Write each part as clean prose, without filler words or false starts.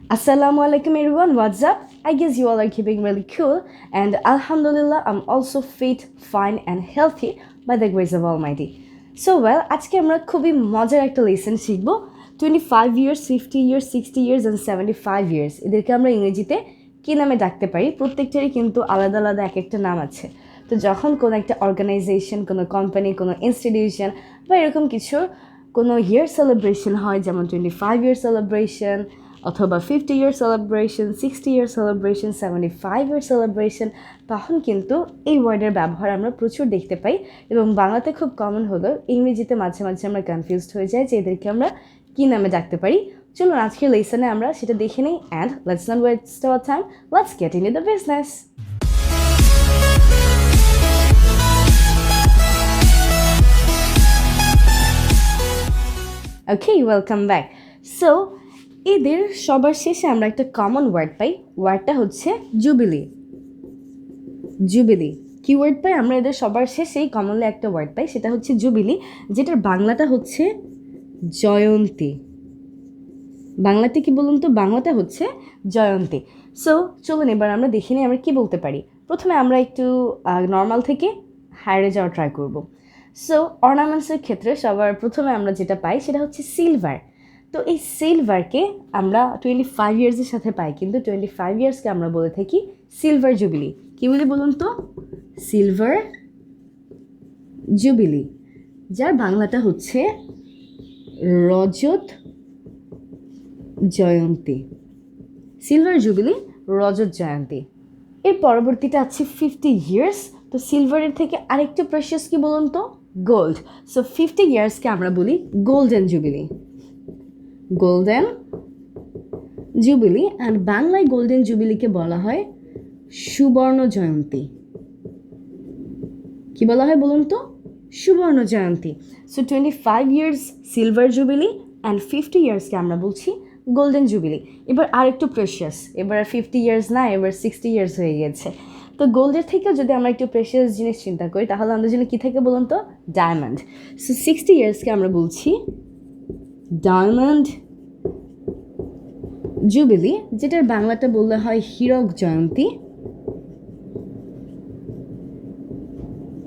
Assalamu alaikum everyone, what's up? I guess you all are keeping really cool and alhamdulillah I'm also fit, fine and healthy by the grace of Almighty. So well, আজকে আমরা খুবই মজার একটা lesson শিখব 25 years, 50 years, 60 years and 75 years এদেরকে আমরা ইংরেজিতে কি নামে ডাকতে পারি প্রত্যেকটারই কিন্তু আলাদা আলাদা এক একটা নাম আছে তো যখন কোনো একটা অর্গানাইজেশন কোনো কোম্পানি কোনো ইনস্টিটিউশন বা এরকম কিছু কোনো ইয়ার সেলিব্রেশন হয় যেমন 25 year celebration অথবা 50 year celebration, 60 year celebration, 75 year celebration তখন কিন্তু এই ওয়ার্ডের ব্যবহার আমরা প্রচুর দেখতে পাই এবং বাংলাতে খুব কমন হলো ইংরেজিতে মাঝে মাঝে আমরা কনফিউজড হয়ে যাই যে এদেরকে আমরা কী নামে ডাকতে পারি চলুন আজকের লেসনে আমরা সেটা দেখে নিই and let's not waste our time let's get into the business okay welcome back so এদের সবার শেষে আমরা একটা কমন ওয়ার্ড পাই ওয়ার্ডটা হচ্ছে জুবিলি জুবিলি কি ওয়ার্ড পাই আমরা এদের সবার শেষেই কমনলি একটা ওয়ার্ড পাই সেটা হচ্ছে জুবিলি যেটার বাংলাটা হচ্ছে জয়ন্তী বাংলাতে কি বলুন তো বাংলাটা হচ্ছে জয়ন্তী সো চলুন এবার আমরা দেখে নিই আমরা কী বলতে পারি প্রথমে আমরা একটু নর্মাল থেকে হায়ারে যাওয়া ট্রাই করব সো অর্নামেন্টসের ক্ষেত্রে সবার প্রথমে আমরা যেটা পাই সেটা হচ্ছে সিলভার তো এই সিলভারকে আমরা 25 ইয়ার্সের সাথে পাই কিন্তু 25 ইয়ার্সকে আমরা বলে থাকি সিলভার জুবিলি কী বলে বলুন তো সিলভার জুবিলি যার বাংলাটা হচ্ছে রজত জয়ন্তী সিলভার জুবিলি রজত জয়ন্তী এর পরবর্তীটা আছে 50 ইয়ার্স তো সিলভারের থেকে আরেকটু প্রেশিয়াস কি বলুন তো গোল্ড সো 50 ইয়ার্সকে আমরা বলি golden jubilee golden jubilee and বাংলায় গোল্ডেন জুবিলিকে বলা হয় সুবর্ণ জয়ন্তী কি বলা হয় বলুন তো সুবর্ণ জয়ন্তী so 25 years silver jubilee and 50 ইয়ার্সকে আমরা বলছি গোল্ডেন জুবিলি এবার আরেকটু প্রেশিয়াস এবার 50 ইয়ার্স না এবার 60 ইয়ার্স হয়ে গেছে তো গোল্ডের থেকেও যদি আমরা একটু প্রেশিয়াস জিনিস চিন্তা করি তাহলে আমাদের জন্য কী থাকে বলুন তো ডায়মন্ড সো 60 ইয়ার্সকে আমরা বলছি ডায়মন্ড জুবিলি যেটার বাংলাটা বললে হয় হীরক জয়ন্তী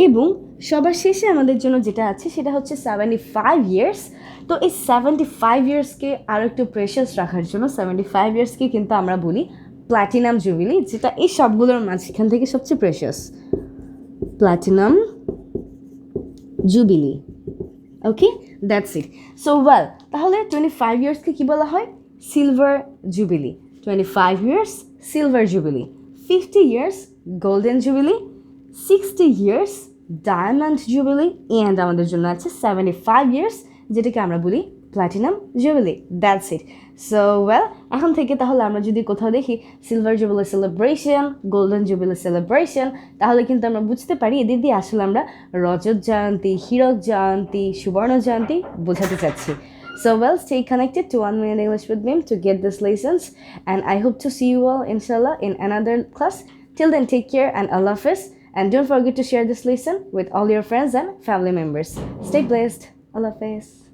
এবং সবার শেষে আমাদের জন্য যেটা আছে সেটা হচ্ছে 75 ইয়ার্স তো এই 75 ইয়ার্সকে আরও একটু প্রেশাস রাখার জন্য 75 ইয়ার্সকে কিন্তু আমরা বলি প্ল্যাটিনাম জুবিলি যেটা এই সবগুলোর মাঝখান থেকে সবচেয়ে precious platinum jubilee okay that's it so well তাহলে 25 ইয়ার্সকে কী বলা হয় silver jubilee 25 years silver jubilee 50 years golden jubilee 60 years diamond jubilee and আমাদের জন্য আছে 75 ইয়ার্স যেটাকে আমরা বলি platinum jubilee that's it so well এখন থেকে তাহলে আমরা যদি কোথাও দেখি silver jubilee celebration golden jubilee celebration তাহলে কিন্তু আমরা বুঝতে পারি এদের দিয়ে আসলে আমরা রজত জয়ন্তী হীরক জয়ন্তী সুবর্ণ জয়ন্তী বোঝাতে চাচ্ছি So well, stay connected to 1 Minute English with Meem to get these lessons and I hope to see you all inshallah in another class. Till then take care and Allah Hafiz and don't forget to share this lesson with all your friends and family members. Stay blessed. Allah Hafiz.